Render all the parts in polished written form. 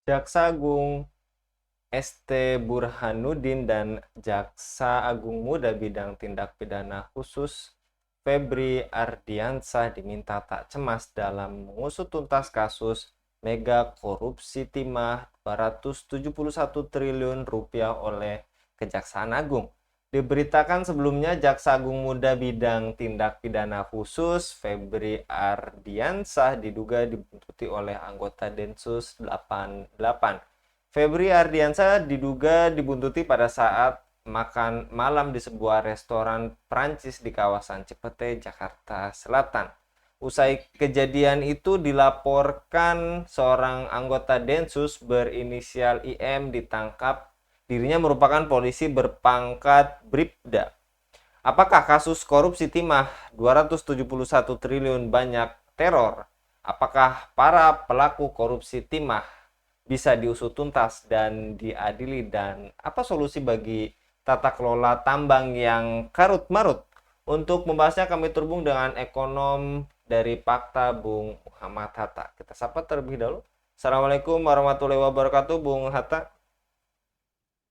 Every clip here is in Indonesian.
Jaksa Agung ST Burhanuddin dan Jaksa Agung Muda Bidang Tindak Pidana Khusus Febri Ardiansah diminta tak cemas dalam mengusut tuntas kasus mega korupsi timah 271 triliun rupiah oleh Kejaksaan Agung. Diberitakan sebelumnya Jaksa Agung Muda Bidang Tindak Pidana Khusus Febri Ardiansah diduga dibuntuti oleh anggota Densus 88. Febri Ardiansah diduga dibuntuti pada saat makan malam di sebuah restoran Prancis di kawasan Cipete, Jakarta Selatan. Usai kejadian itu dilaporkan seorang anggota Densus berinisial IM ditangkap. Dirinya merupakan polisi berpangkat Bribda. Apakah kasus korupsi timah 271 triliun banyak teror? Apakah para pelaku korupsi timah bisa diusut tuntas dan diadili, dan apa solusi bagi tata kelola tambang yang karut marut? Untuk membahasnya kami terhubung dengan ekonom dari Pakta, Bung Muhammad Hatta. Kita sapa terlebih dahulu. Assalamualaikum warahmatullahi wabarakatuh, Bung Hatta.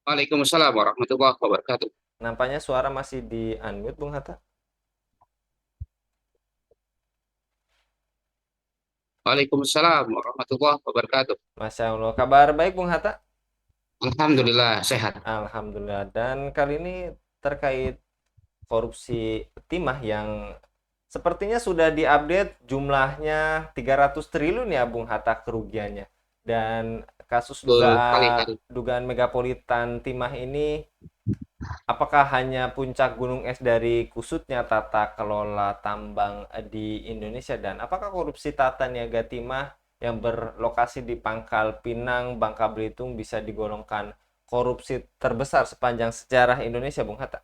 Waalaikumsalam warahmatullahi wabarakatuh. Nampaknya suara masih di unmute, Bung Hatta. Waalaikumsalam warahmatullahi wabarakatuh. Masya Allah, kabar baik, Bung Hatta? Alhamdulillah sehat. Alhamdulillah. Dan kali ini terkait korupsi timah yang sepertinya sudah diupdate jumlahnya 300 triliun ya, Bung Hatta, kerugiannya. Dan kasus Betul sekali dugaan tadi. dugaan megapolitan timah ini, apakah hanya puncak gunung es dari kusutnya tata kelola tambang di Indonesia, dan apakah korupsi tata niaga timah yang berlokasi di Pangkal Pinang, Bangka Belitung bisa digolongkan korupsi terbesar sepanjang sejarah Indonesia, Bung Hatta?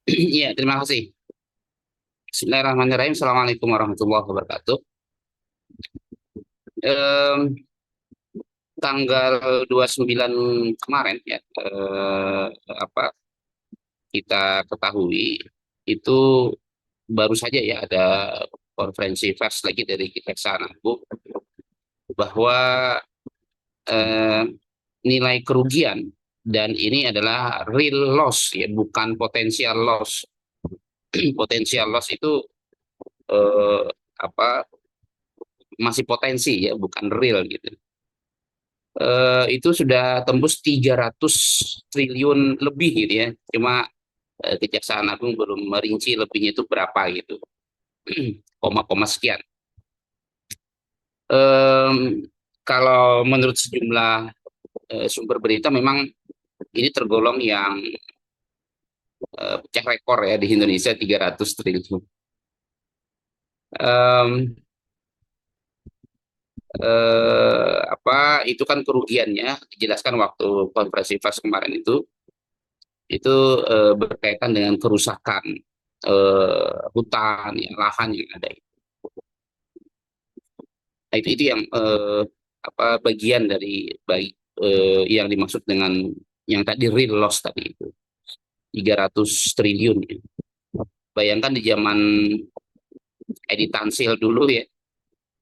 Iya, terima kasih. Bismillahirrahmanirrahim. Assalamualaikum warahmatullahi wabarakatuh. Em, Tanggal 29 kemarin ya, apa kita ketahui itu baru saja ya ada konferensi pers lagi dari Kejaksaan Agung bahwa eh, nilai kerugian dan ini adalah real loss ya, bukan potensial loss. Potensial loss itu eh, apa masih potensi ya, bukan real gitu. Itu sudah tembus 300 triliun lebih gitu ya. Cuma Kejaksaan Agung belum merinci lebihnya itu berapa gitu. Koma-koma sekian. Em, Kalau menurut sejumlah sumber berita memang ini tergolong yang pecah rekor ya di Indonesia 300 triliun. Em, itu kan kerugiannya dijelaskan waktu konferensi pers kemarin itu berkaitan dengan kerusakan hutan ya, lahan yang ada. Nah, itu yang bagian dari yang dimaksud dengan yang tadi real loss tadi itu 300 triliun ya. Bayangkan di zaman Edi Tansil dulu ya,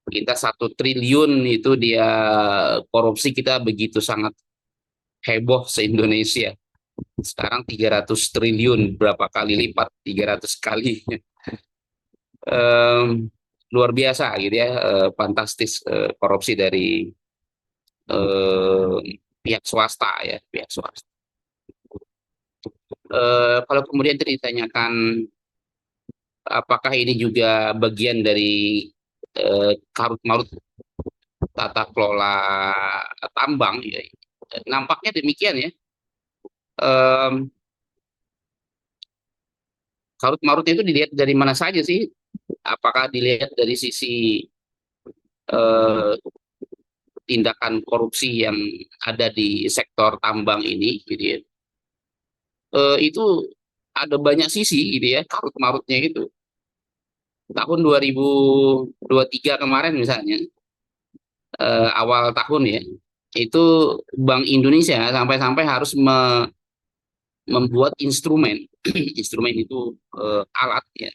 kita 1 triliun itu dia korupsi, kita begitu sangat heboh se-Indonesia. Sekarang 300 triliun, berapa kali lipat, 300 kali. Em, Luar biasa gitu ya, fantastis korupsi dari eh, pihak swasta ya, pihak swasta. Kalau kemudian ditanyakan apakah ini juga bagian dari karut marut tata kelola tambang ya, nampaknya demikian ya. Em, Karut marutnya itu dilihat dari mana saja sih? Apakah dilihat dari sisi eh, tindakan korupsi yang ada di sektor tambang ini gitu ya. Itu ada banyak sisi gitu ya karut marutnya itu. Tahun 2023 kemarin misalnya, awal tahun ya, itu Bank Indonesia sampai-sampai harus membuat instrumen. Instrumen itu alat ya,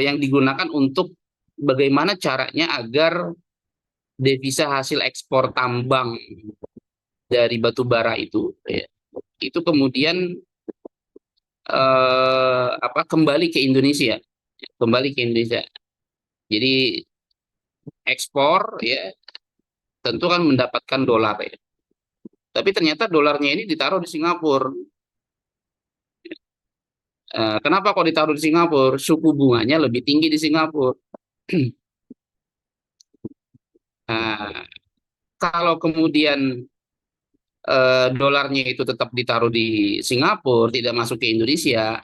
yang digunakan untuk bagaimana caranya agar devisa hasil ekspor tambang dari batu bara itu, ya, itu kemudian kembali ke Indonesia, kembali ke Indonesia. Jadi ekspor ya tentu kan mendapatkan dolar ya. Tapi ternyata dolarnya ini ditaruh di Singapura. Kenapa kok ditaruh di Singapura? Suku bunganya lebih tinggi di Singapura. Nah, kalau kemudian dolarnya itu tetap ditaruh di Singapura, tidak masuk ke Indonesia,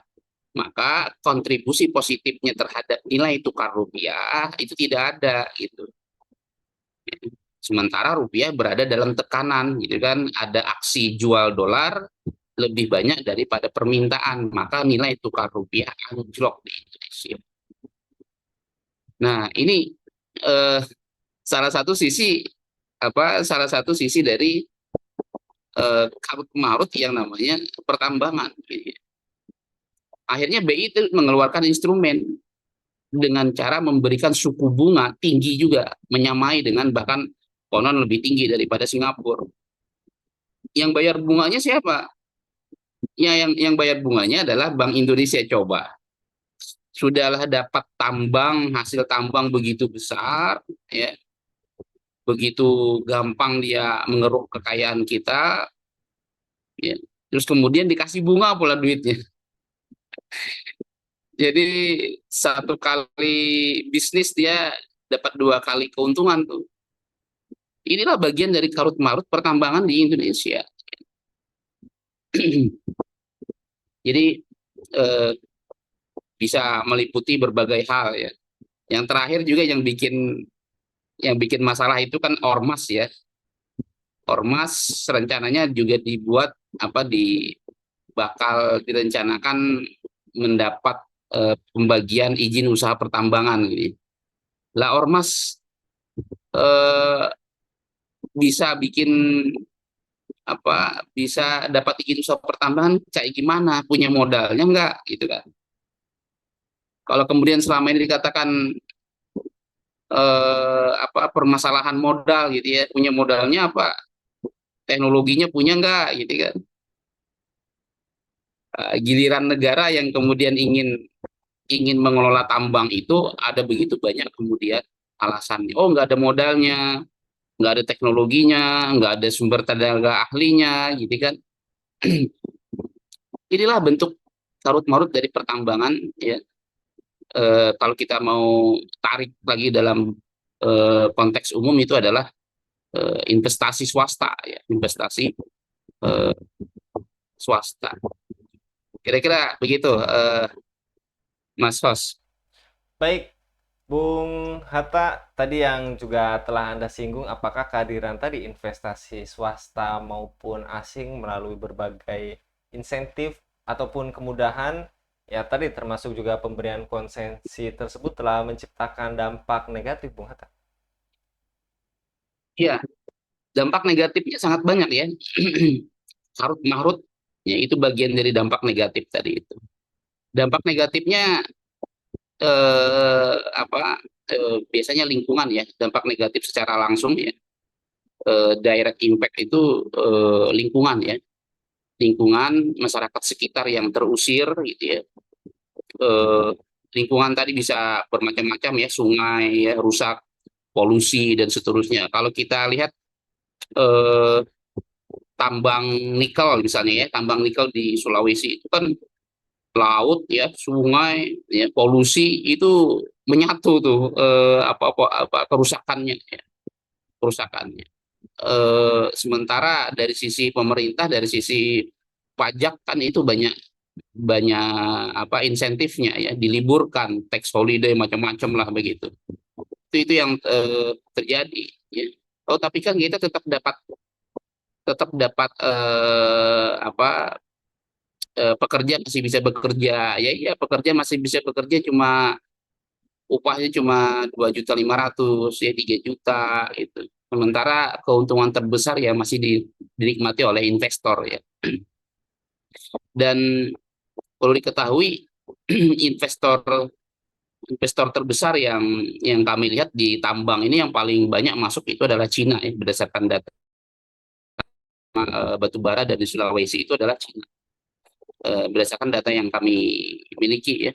maka kontribusi positifnya terhadap nilai tukar rupiah itu tidak ada gitu. Sementara rupiah berada dalam tekanan gitu kan, ada aksi jual dolar lebih banyak daripada permintaan, maka nilai tukar rupiah anjlok di Indonesia. Nah, ini eh, salah satu sisi salah satu sisi dari karut marut yang namanya pertambangan. Akhirnya BI itu mengeluarkan instrumen dengan cara memberikan suku bunga tinggi juga, menyamai dengan bahkan konon lebih tinggi daripada Singapura. Yang bayar bunganya siapa? Ya, yang bayar bunganya adalah Bank Indonesia. Coba, sudahlah dapat hasil tambang begitu besar, ya, begitu gampang dia mengeruk kekayaan kita, ya. Terus kemudian dikasih bunga pula duitnya. Jadi satu kali bisnis dia dapat dua kali keuntungan tuh. Inilah bagian dari karut marut pertambangan di Indonesia. Jadi eh, bisa meliputi berbagai hal ya. Yang terakhir juga yang bikin masalah itu kan ormas ya. Ormas rencananya juga dibuat bakal direncanakan mendapat pembagian izin usaha pertambangan gitu. Lah ormas eh, bisa bikin bisa dapat izin usaha pertambangan kayak gimana? Punya modalnya enggak gitu kan. Kalau kemudian selama ini dikatakan permasalahan modal gitu ya, punya modalnya apa? Teknologinya punya enggak gitu kan. Giliran negara yang kemudian ingin ingin mengelola tambang itu ada begitu banyak kemudian alasannya. Oh, nggak ada modalnya, nggak ada teknologinya, nggak ada sumber tenaga ahlinya, gitu kan. Inilah bentuk carut marut dari pertambangan, ya. Kalau kita mau tarik lagi dalam konteks umum itu adalah investasi swasta, ya, investasi eh, swasta. Kira-kira begitu, Mas Hos. Baik, Bung Hatta, tadi yang juga telah Anda singgung, apakah kehadiran tadi investasi swasta maupun asing melalui berbagai insentif ataupun kemudahan, ya tadi termasuk juga pemberian konsesi tersebut telah menciptakan dampak negatif, Bung Hatta? Ya, dampak negatifnya sangat banyak ya. Carut marut, ya itu bagian dari dampak negatif tadi itu. Dampak negatifnya eh, apa biasanya lingkungan ya, dampak negatif secara langsung ya. Direct impact itu lingkungan ya, lingkungan masyarakat sekitar yang terusir gitu ya. Eh, Lingkungan tadi bisa bermacam-macam ya, sungai ya rusak, polusi dan seterusnya. Kalau kita lihat eh, tambang nikel misalnya ya, tambang nikel di Sulawesi itu kan laut ya, sungai ya, polusi itu menyatu tuh kerusakannya ya, kerusakannya. Sementara dari sisi pemerintah, dari sisi pajak kan itu banyak banyak insentifnya ya, diliburkan, tax holiday macam-macam lah begitu. Itu yang terjadi ya. Oh, tapi kan kita tetap dapat pekerja masih bisa bekerja ya, iya pekerja masih bisa bekerja, cuma upahnya cuma 2.500.000 ya, 3 juta itu. Sementara keuntungan terbesar ya masih dinikmati oleh investor ya. Dan perlu diketahui investor investor terbesar yang kami lihat di tambang ini yang paling banyak masuk itu adalah Cina ya, berdasarkan data batu bara dari Sulawesi itu adalah Cina. Berdasarkan data yang kami miliki ya.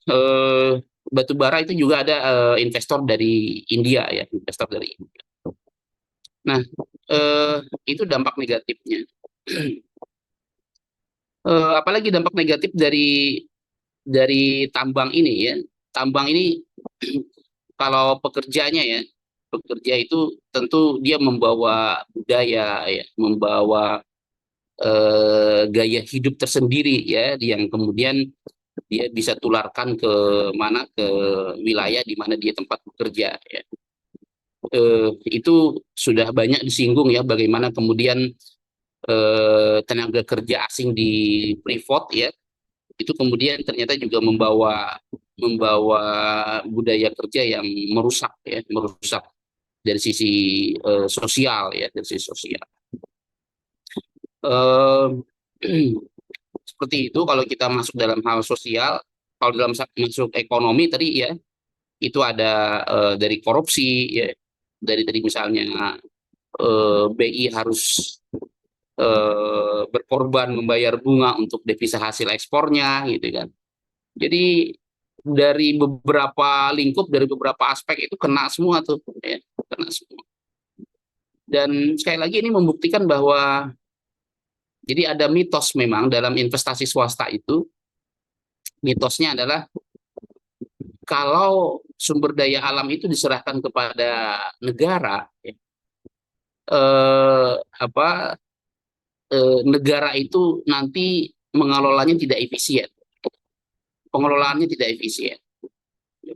Eh, Batu bara itu juga ada investor dari India ya, investor dari India. Nah, eh, itu dampak negatifnya. Apalagi dampak negatif dari tambang ini ya. Tambang ini kalau pekerjanya ya, pekerja itu tentu dia membawa budaya ya, membawa gaya hidup tersendiri ya, yang kemudian dia bisa tularkan ke mana, ke wilayah di mana dia tempat bekerja ya. Itu sudah banyak disinggung ya, bagaimana kemudian tenaga kerja asing di Freeport ya, itu kemudian ternyata juga membawa membawa budaya kerja yang merusak ya, merusak dari sisi sosial ya, dari sisi sosial. Eh, Seperti itu kalau kita masuk dalam hal sosial. Kalau dalam masuk ekonomi tadi ya, itu ada dari korupsi ya, dari tadi misalnya BI harus berkorban membayar bunga untuk devisa hasil ekspornya gitu kan. Jadi dari beberapa lingkup, dari beberapa aspek itu kena semua tuh ya, kena semua. Dan sekali lagi ini membuktikan bahwa jadi ada mitos memang dalam investasi swasta itu. Mitosnya adalah kalau sumber daya alam itu diserahkan kepada negara ya, eh, apa negara itu nanti mengelolanya tidak efisien, pengelolaannya tidak efisien,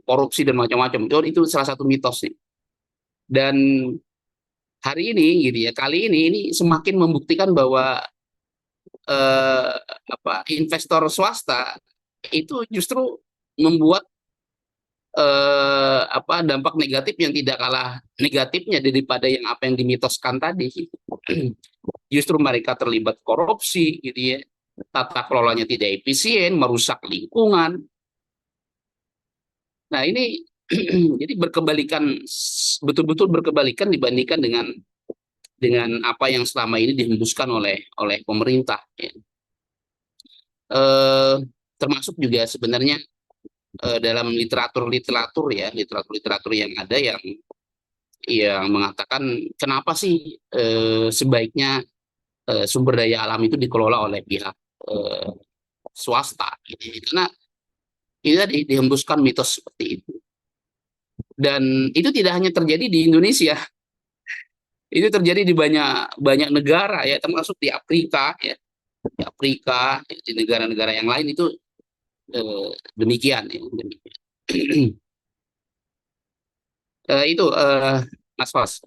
korupsi dan macam-macam. Itu salah satu mitos nih. Dan hari ini gitu ya, kali ini semakin membuktikan bahwa eh, investor swasta itu justru membuat dampak negatif yang tidak kalah negatifnya daripada yang apa yang dimitoskan tadi. Justru mereka terlibat korupsi gitu ya, tata kelolanya tidak efisien, merusak lingkungan. Nah ini jadi berkebalikan, betul-betul berkebalikan dibandingkan dengan apa yang selama ini dihembuskan oleh pemerintah ya. eh, Termasuk juga sebenarnya dalam literatur-literatur ya, literatur-literatur yang ada yang mengatakan kenapa sih sebaiknya sumber daya alam itu dikelola oleh pihak eh, swasta gitu. Karena itu tadi dihembuskan mitos seperti itu. Dan itu tidak hanya terjadi di Indonesia, itu terjadi di banyak banyak negara ya, termasuk di Afrika ya, di Afrika, di negara-negara yang lain itu demikian ya, demikian. Itu Mas Fas.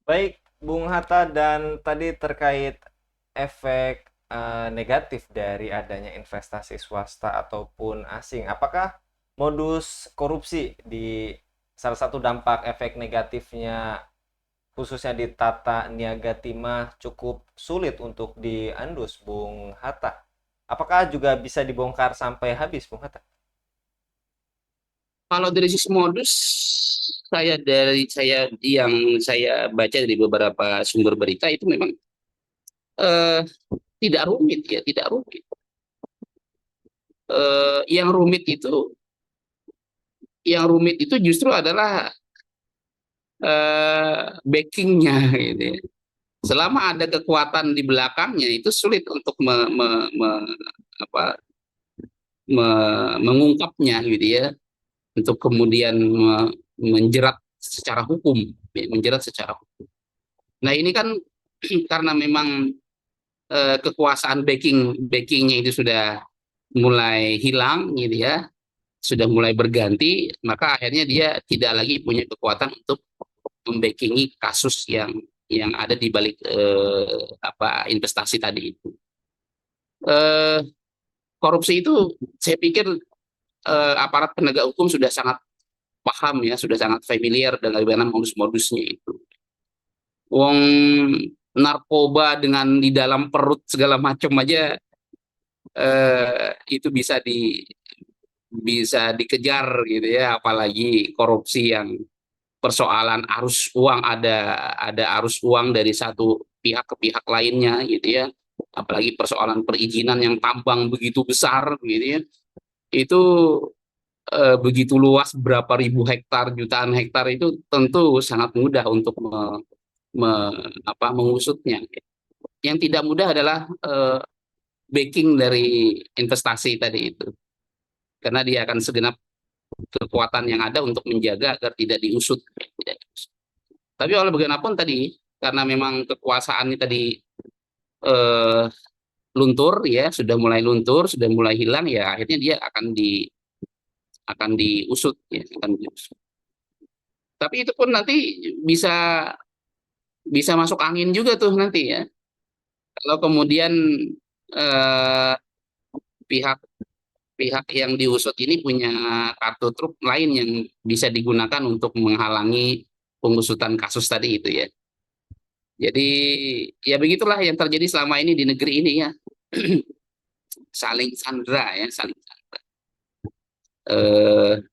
Baik, Bung Hatta, dan tadi terkait efek negatif dari adanya investasi swasta ataupun asing. Apakah modus korupsi di salah satu dampak efek negatifnya khususnya di tata niaga timah cukup sulit untuk diandus, Bung Hatta? Apakah juga bisa dibongkar sampai habis, Bung Hatta? Kalau dari sisi modus, yang saya baca dari beberapa sumber berita itu memang eh, tidak rumit ya, tidak rumit. Yang rumit itu, yang rumit itu justru adalah backingnya gitu ya. Selama ada kekuatan di belakangnya itu sulit untuk apa, mengungkapnya gitu ya, untuk kemudian menjerat secara hukum, ya, menjerat secara hukum. Nah ini kan karena memang kekuasaan backingnya itu sudah mulai hilang gitu ya, sudah mulai berganti, maka akhirnya dia tidak lagi punya kekuatan untuk membackingi kasus yang ada di balik investasi tadi itu. Eh, Korupsi itu saya pikir aparat penegak hukum sudah sangat paham ya, sudah sangat familiar dengan bagaimana modus-modusnya itu. Wong narkoba dengan di dalam perut segala macam aja itu bisa bisa dikejar gitu ya, apalagi korupsi yang persoalan arus uang, ada arus uang dari satu pihak ke pihak lainnya gitu ya, apalagi persoalan perizinan yang tambang begitu besar gitu ya, itu begitu luas, berapa ribu hektar, jutaan hektar, itu tentu sangat mudah untuk mengusutnya. Yang tidak mudah adalah backing dari investasi tadi itu, karena dia akan segenap kekuatan yang ada untuk menjaga agar tidak diusut. Tapi oleh bagaimanapun tadi, karena memang kekuasaan ini tadi eh, luntur ya, sudah mulai luntur, sudah mulai hilang ya, akhirnya dia akan diusut ya, akan diusut. Tapi itu pun nanti bisa bisa masuk angin juga tuh nanti ya. Kalau kemudian eh, pihak pihak yang diusut ini punya kartu truf lain yang bisa digunakan untuk menghalangi pengusutan kasus tadi itu ya. Jadi ya begitulah yang terjadi selama ini di negeri ini ya. Saling sandra ya, saling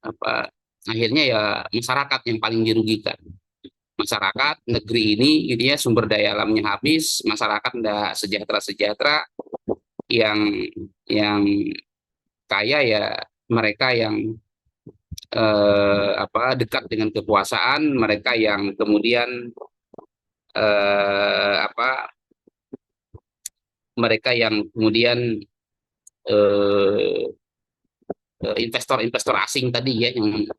apa, akhirnya ya masyarakat yang paling dirugikan. Masyarakat negeri ini gitu ya, sumber daya alamnya habis, masyarakat ndak sejahtera-sejahtera, yang yang kaya ya mereka yang dekat dengan kekuasaan, mereka yang kemudian apa, mereka yang kemudian eh, investor-investor asing tadi ya,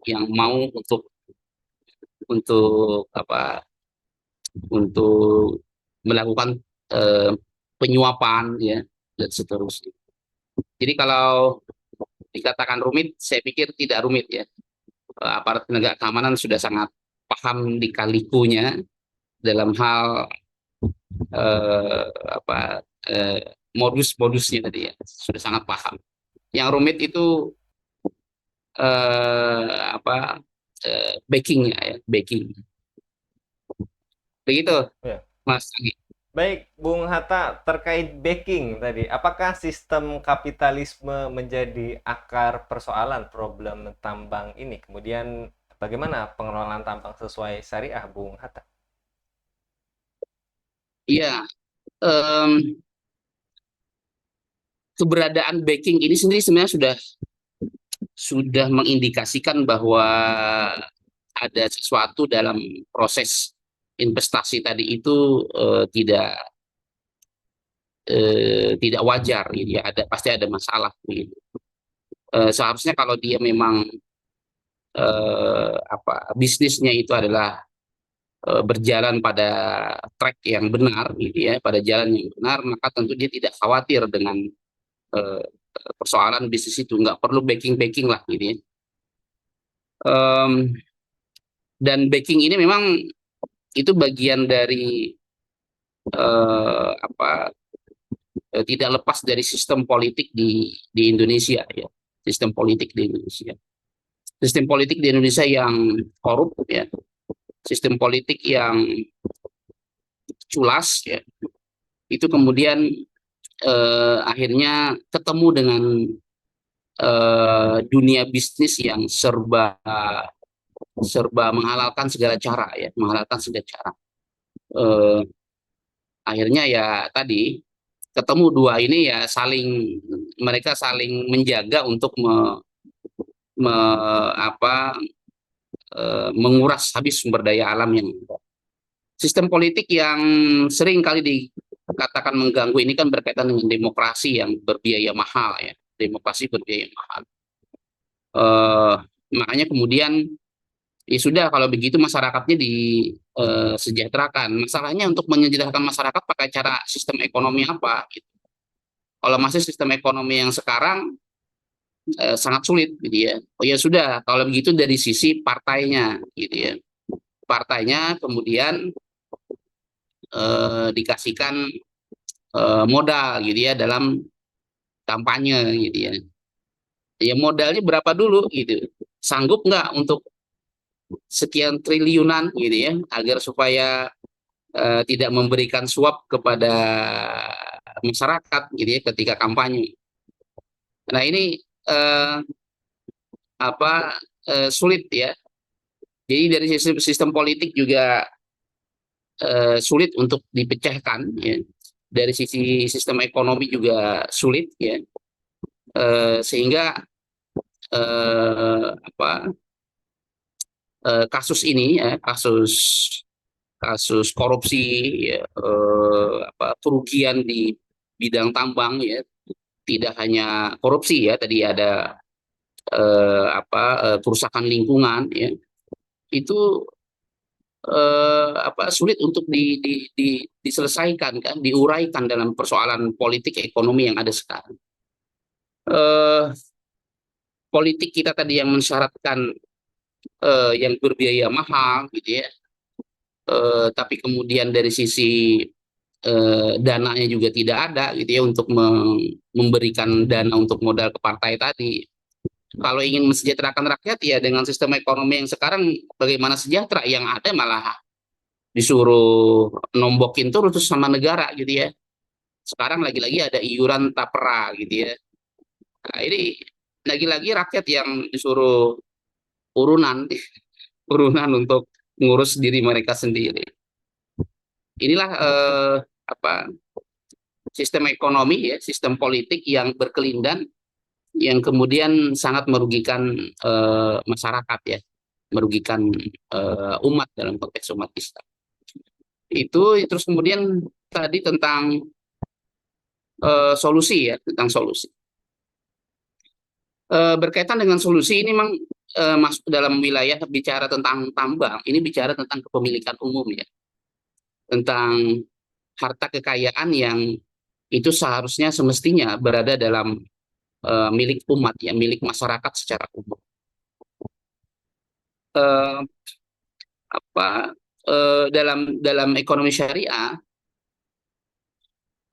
yang mau untuk apa, untuk melakukan eh, penyuapan ya, dan seterusnya. Jadi kalau dikatakan rumit, saya pikir tidak rumit ya. Aparat penegak keamanan sudah sangat paham di kalikunya dalam hal eh, apa modus-modusnya tadi ya, sudah sangat paham. Yang rumit itu apa, backingnya ya, backing. Begitu, Ya. Mas Agi. Baik, Bung Hatta, terkait backing tadi, apakah sistem kapitalisme menjadi akar persoalan problem tambang ini? Kemudian bagaimana pengelolaan tambang sesuai syariah, Bung Hatta? Iya, em, keberadaan backing ini sendiri sebenarnya sudah mengindikasikan bahwa ada sesuatu dalam proses investasi tadi itu tidak wajar gitu ya, pasti ada masalah gitu. Seharusnya kalau dia memang bisnisnya itu adalah berjalan pada track yang benar gitu ya, pada jalan yang benar, maka tentu dia tidak khawatir dengan eh, persoalan bisnis itu, nggak perlu backing lah gitu ya. Em, dan backing ini memang itu bagian dari apa, tidak lepas dari sistem politik di Indonesia ya, sistem politik di Indonesia, sistem politik di Indonesia yang korup ya, sistem politik yang culas ya, itu kemudian akhirnya ketemu dengan dunia bisnis yang serba serba menghalalkan segala cara ya, menghalalkan segala cara. Eh, Akhirnya ya tadi ketemu dua ini ya, mereka saling menjaga untuk me, apa, menguras habis sumber daya alam yang ada. Sistem politik yang sering kali dikatakan mengganggu ini kan berkaitan dengan demokrasi yang berbiaya mahal ya, demokrasi berbiaya mahal. Eh, Makanya kemudian ya sudah, kalau begitu masyarakatnya disejahterakan. Masalahnya untuk menyejahterakan masyarakat pakai cara sistem ekonomi apa? Gitu. Kalau masih sistem ekonomi yang sekarang sangat sulit, gitu ya. Oh ya sudah, kalau begitu dari sisi partainya, gitu ya. Partainya kemudian dikasihkan modal, gitu ya, dalam kampanye, gitu ya. Ya modalnya berapa dulu, gitu. Sanggup nggak untuk sekian triliunan, gitu ya, agar supaya tidak memberikan suap kepada masyarakat gitu ya ketika kampanye. Nah ini apa sulit ya. Jadi dari sistem politik juga sulit untuk dipecahkan ya. Dari sisi sistem ekonomi juga sulit ya. Sehingga apa kasus ini ya, kasus kasus korupsi ya, kerugian di bidang tambang ya, tidak hanya korupsi ya, tadi ada kerusakan lingkungan ya, itu sulit untuk diselesaikan kan, diuraikan dalam persoalan politik ekonomi yang ada sekarang. eh, Politik kita tadi yang mensyaratkan yang berbiaya mahal gitu ya, tapi kemudian dari sisi dananya juga tidak ada gitu ya, untuk memberikan dana untuk modal ke partai tadi. Kalau ingin mensejahterakan rakyat ya dengan sistem ekonomi yang sekarang, bagaimana sejahtera, yang ada malah disuruh nombokin terus sama negara gitu ya. Sekarang lagi-lagi ada iuran tapera gitu ya. Nah, ini lagi-lagi rakyat yang disuruh urunan urunan untuk ngurus diri mereka sendiri. Inilah apa sistem ekonomi ya, sistem politik yang berkelindan, yang kemudian sangat merugikan masyarakat ya, merugikan umat dalam konteks umat Islam. Itu terus kemudian tadi tentang solusi ya, tentang solusi. Berkaitan dengan solusi ini memang masuk dalam wilayah bicara tentang tambang, ini bicara tentang kepemilikan umum ya, tentang harta kekayaan yang itu seharusnya semestinya berada dalam milik umat ya, milik masyarakat secara umum. Uh, apa dalam ekonomi syariah,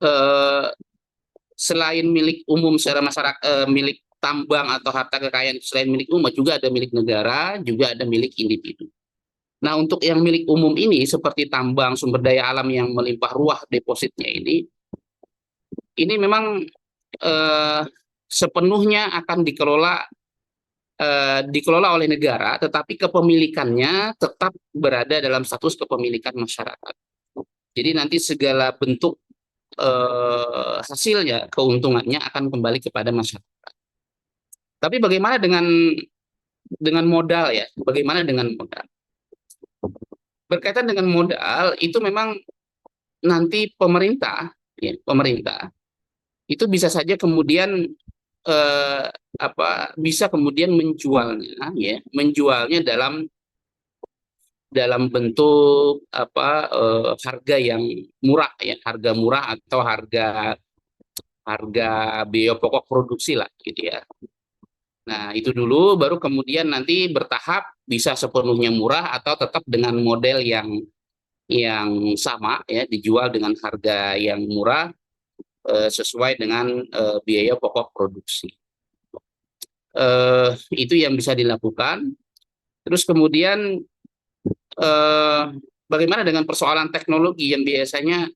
uh, selain milik umum secara masyarakat, milik tambang atau harta kekayaan selain milik umat, juga ada milik negara, juga ada milik individu. Nah, untuk yang milik umum ini seperti tambang, sumber daya alam yang melimpah ruah depositnya ini memang sepenuhnya akan dikelola oleh negara, tetapi kepemilikannya tetap berada dalam status kepemilikan masyarakat. Jadi nanti segala bentuk hasilnya, keuntungannya akan kembali kepada masyarakat. Tapi bagaimana dengan modal ya? Bagaimana dengan modal? Berkaitan dengan modal itu memang nanti pemerintah itu bisa saja kemudian bisa kemudian menjualnya dalam bentuk harga yang murah ya, harga murah atau harga biaya pokok produksi lah gitu ya. Nah, itu dulu, baru kemudian nanti bertahap bisa sepenuhnya murah atau tetap dengan model yang sama ya, dijual dengan harga yang murah sesuai dengan biaya pokok produksi. Itu yang bisa dilakukan. Terus kemudian bagaimana dengan persoalan teknologi yang biasanya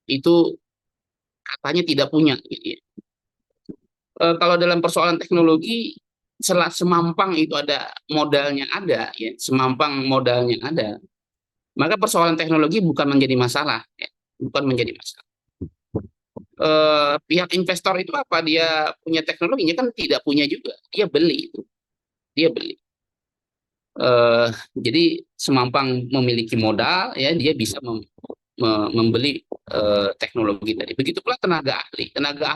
itu katanya tidak punya gitu ya. Kalau dalam persoalan teknologi, semampang itu ada modalnya ada ya, semampang modalnya ada, maka persoalan teknologi bukan menjadi masalah ya, bukan menjadi masalah. Pihak investor itu apa, dia punya teknologinya kan? Tidak punya juga, dia beli itu, dia beli. Jadi semampang memiliki modal ya, dia bisa membeli teknologi tadi. Begitu pula tenaga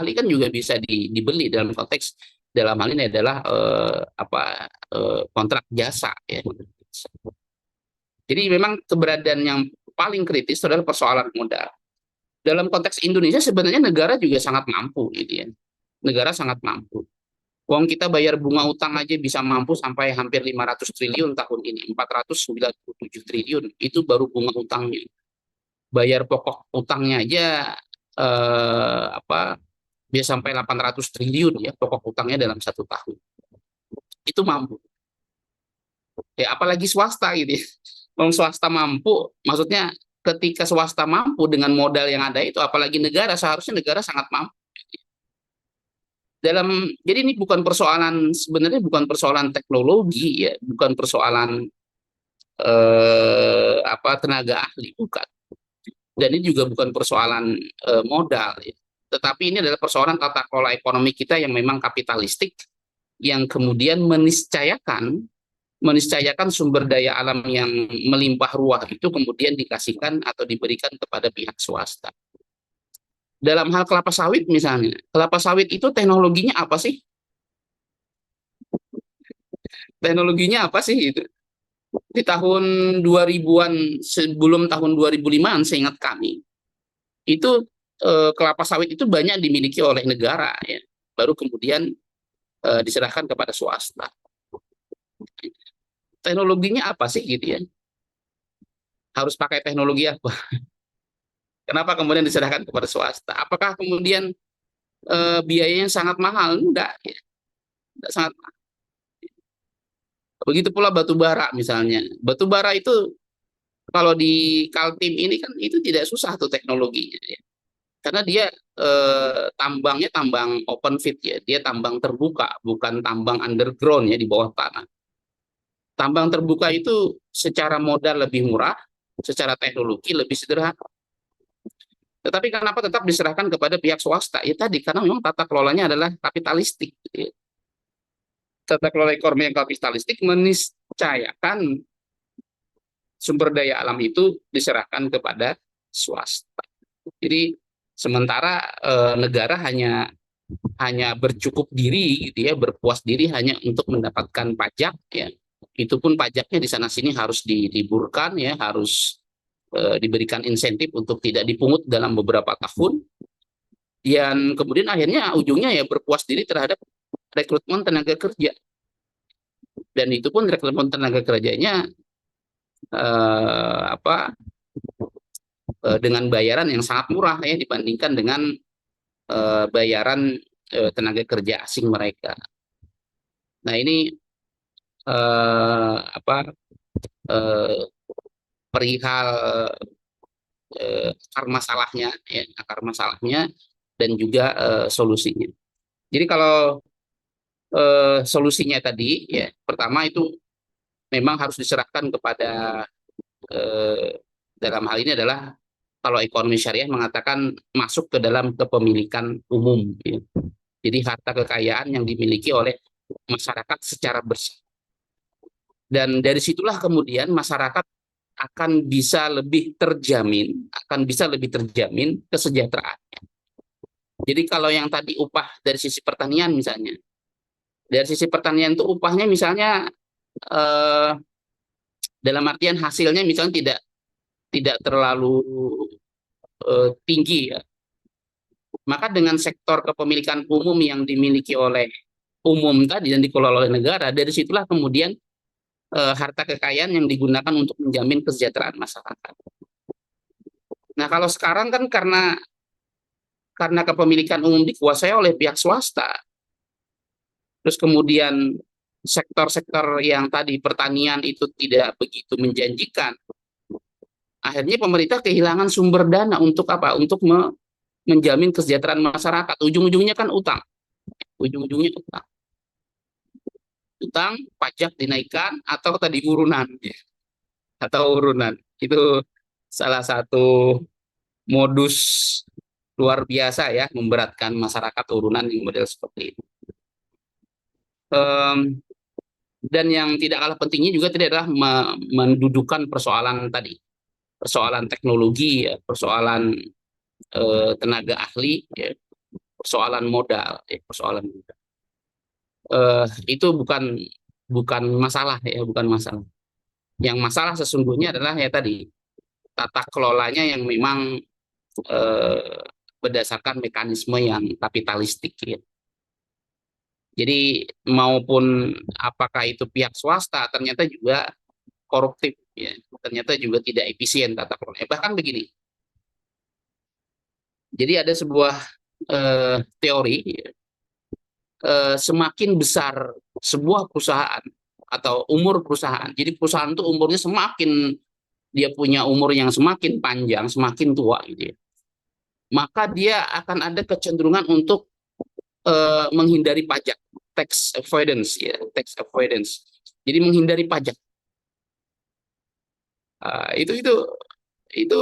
ahli kan juga bisa dibeli dalam konteks, dalam hal ini adalah kontrak jasa ya. Jadi memang keberadaan yang paling kritis adalah persoalan modal. Dalam konteks Indonesia sebenarnya negara juga sangat mampu gitu ya. Negara sangat mampu. Uang kita bayar bunga utang aja bisa mampu sampai hampir 500 triliun tahun ini, 497 triliun itu baru bunga utangnya. Bayar pokok utangnya aja bisa sampai 800 triliun ya, pokok utangnya dalam 1 tahun. Itu mampu. Ya apalagi swasta gitu ya. Kalau swasta mampu, maksudnya ketika swasta mampu dengan modal yang ada itu, apalagi negara, seharusnya negara sangat mampu. Jadi ini bukan persoalan, sebenarnya bukan persoalan teknologi ya, bukan persoalan apa tenaga ahli, bukan. Dan ini juga bukan persoalan modal ya. Tetapi ini adalah persoalan tata kelola ekonomi kita yang memang kapitalistik, yang kemudian meniscayakan sumber daya alam yang melimpah ruah itu kemudian dikasihkan atau diberikan kepada pihak swasta. Dalam hal kelapa sawit misalnya, kelapa sawit itu teknologinya apa sih? Teknologinya apa sih itu? Di tahun 2000-an, sebelum tahun 2005-an seingat kami, itu kelapa sawit itu banyak dimiliki oleh negara ya. Baru kemudian diserahkan kepada swasta. Teknologinya apa sih gitu ya? Harus pakai teknologi apa? Kenapa kemudian diserahkan kepada swasta? Apakah kemudian biayanya sangat mahal? Enggak, ya. Enggak sangat mahal. Begitu pula batu bara misalnya. Batu bara itu kalau di Kaltim ini kan itu tidak susah tuh teknologinya ya. Karena dia tambangnya tambang open pit ya, dia tambang terbuka, bukan tambang underground ya di bawah tanah. Tambang terbuka itu secara modal lebih murah, secara teknologi lebih sederhana. Tetapi kenapa tetap diserahkan kepada pihak swasta? Ya tadi karena memang tata kelolanya adalah kapitalistik. Gitu ya. Tata kelola ekonomi yang kapitalistik meniscayakan sumber daya alam itu diserahkan kepada swasta. Jadi sementara negara hanya bercukup diri gitu ya, berpuas diri hanya untuk mendapatkan pajak ya. Itu pun pajaknya di sana sini harus diliburkan ya, harus diberikan insentif untuk tidak dipungut dalam beberapa tahun. Dan kemudian akhirnya ujungnya ya berpuas diri terhadap rekrutmen tenaga kerja. Dan itu pun rekrutmen tenaga kerjanya apa dengan bayaran yang sangat murah ya dibandingkan dengan bayaran tenaga kerja asing mereka. Nah ini apa perihal akar masalahnya ya, akar masalahnya dan juga solusinya. Jadi kalau solusinya tadi ya pertama itu memang harus diserahkan kepada dalam hal ini adalah kalau ekonomi syariah mengatakan masuk ke dalam kepemilikan umum ya. Jadi harta kekayaan yang dimiliki oleh masyarakat secara bersama. Dan dari situlah kemudian masyarakat akan bisa lebih terjamin kesejahteraan. Jadi kalau yang tadi upah dari sisi pertanian misalnya, dari sisi pertanian itu upahnya misalnya dalam artian hasilnya misalnya tidak terlalu tinggi ya. Maka dengan sektor kepemilikan umum yang dimiliki oleh umum tadi dan dikelola oleh negara, dari situlah kemudian harta kekayaan yang digunakan untuk menjamin kesejahteraan masyarakat. Nah kalau sekarang kan karena kepemilikan umum dikuasai oleh pihak swasta, terus kemudian sektor-sektor yang tadi pertanian itu tidak begitu menjanjikan, akhirnya pemerintah kehilangan sumber dana untuk apa? Untuk menjamin kesejahteraan masyarakat. Ujung-ujungnya kan utang. Ujung-ujungnya utang. Utang, pajak dinaikkan, atau tadi urunan. Atau urunan. Itu salah satu modus luar biasa ya, memberatkan masyarakat urunan yang model seperti itu. Dan yang tidak kalah pentingnya juga tidak adalah mendudukan persoalan tadi. Persoalan teknologi, ya, persoalan tenaga ahli, ya, persoalan modal, ya, persoalan modal. Itu bukan masalah ya, bukan masalah. Yang masalah sesungguhnya adalah ya tadi tata kelolanya yang memang berdasarkan mekanisme yang kapitalistik ya. Jadi maupun apakah itu pihak swasta ternyata juga koruptif ya, ternyata juga tidak efisien tata kelolanya. Bahkan begini. Jadi ada sebuah teori ya, semakin besar sebuah perusahaan atau umur perusahaan. Jadi perusahaan itu umurnya semakin dia punya umur yang semakin panjang, semakin tua gitu ya. Maka dia akan ada kecenderungan untuk menghindari pajak, tax avoidance ya, tax avoidance. Jadi menghindari pajak. Itu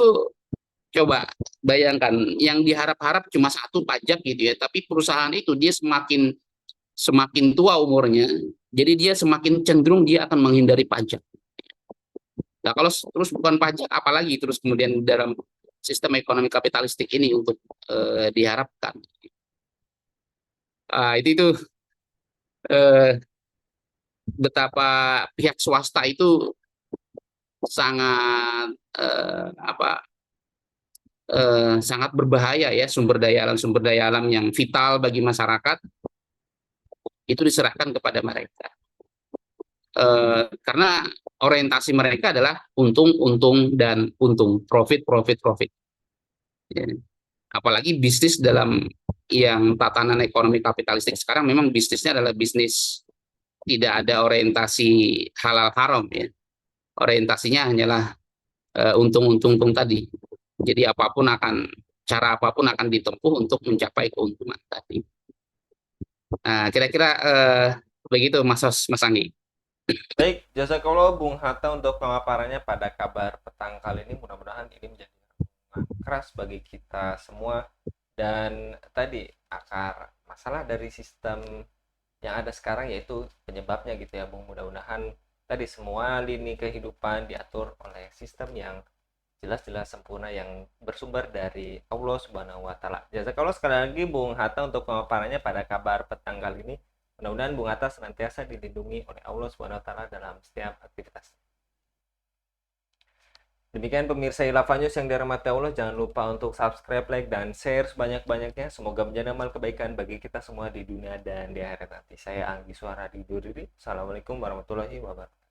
coba bayangkan yang diharap-harap cuma satu pajak gitu ya, tapi perusahaan itu dia semakin semakin tua umurnya, jadi dia semakin cenderung dia akan menghindari pajak. Nah, kalau terus bukan pajak, apalagi terus kemudian dalam sistem ekonomi kapitalistik ini untuk diharapkan. Itu eh, betapa pihak swasta itu sangat sangat berbahaya ya, sumber daya alam yang vital bagi masyarakat itu diserahkan kepada mereka. Karena orientasi mereka adalah untung, untung, dan untung, profit, profit, profit. Ya. Apalagi bisnis dalam yang tatanan ekonomi kapitalistik sekarang memang bisnisnya adalah bisnis tidak ada orientasi halal haram ya. Orientasinya hanyalah untung, untung, untung tadi. Jadi cara apapun akan ditempuh untuk mencapai keuntungan tadi. Nah, kira-kira begitu Mas Anggi. Baik, jazakallah Bung Hatta untuk pemaparannya pada kabar petang kali ini. Mudah-mudahan ini menjadi renungan keras bagi kita semua. Dan tadi akar masalah dari sistem yang ada sekarang yaitu penyebabnya gitu ya Bung. Mudah-mudahan tadi semua lini kehidupan diatur oleh sistem yang jelas-jelas sempurna yang bersumber dari Allah Subhanahu wa taala. Jazakallah sekali lagi Bung Hatta untuk pemaparannya pada kabar petang kali ini. Mudah-mudahan Bung Hatta senantiasa dilindungi oleh Allah Subhanahu wa taala dalam setiap aktivitas. Demikian pemirsa Ilava News yang dirahmati Allah, jangan lupa untuk subscribe, like, dan share sebanyak-banyaknya. Semoga menjadi amal kebaikan bagi kita semua di dunia dan di akhirat nanti. Saya Anggi Suara di Duriri. Assalamualaikum warahmatullahi wabarakatuh.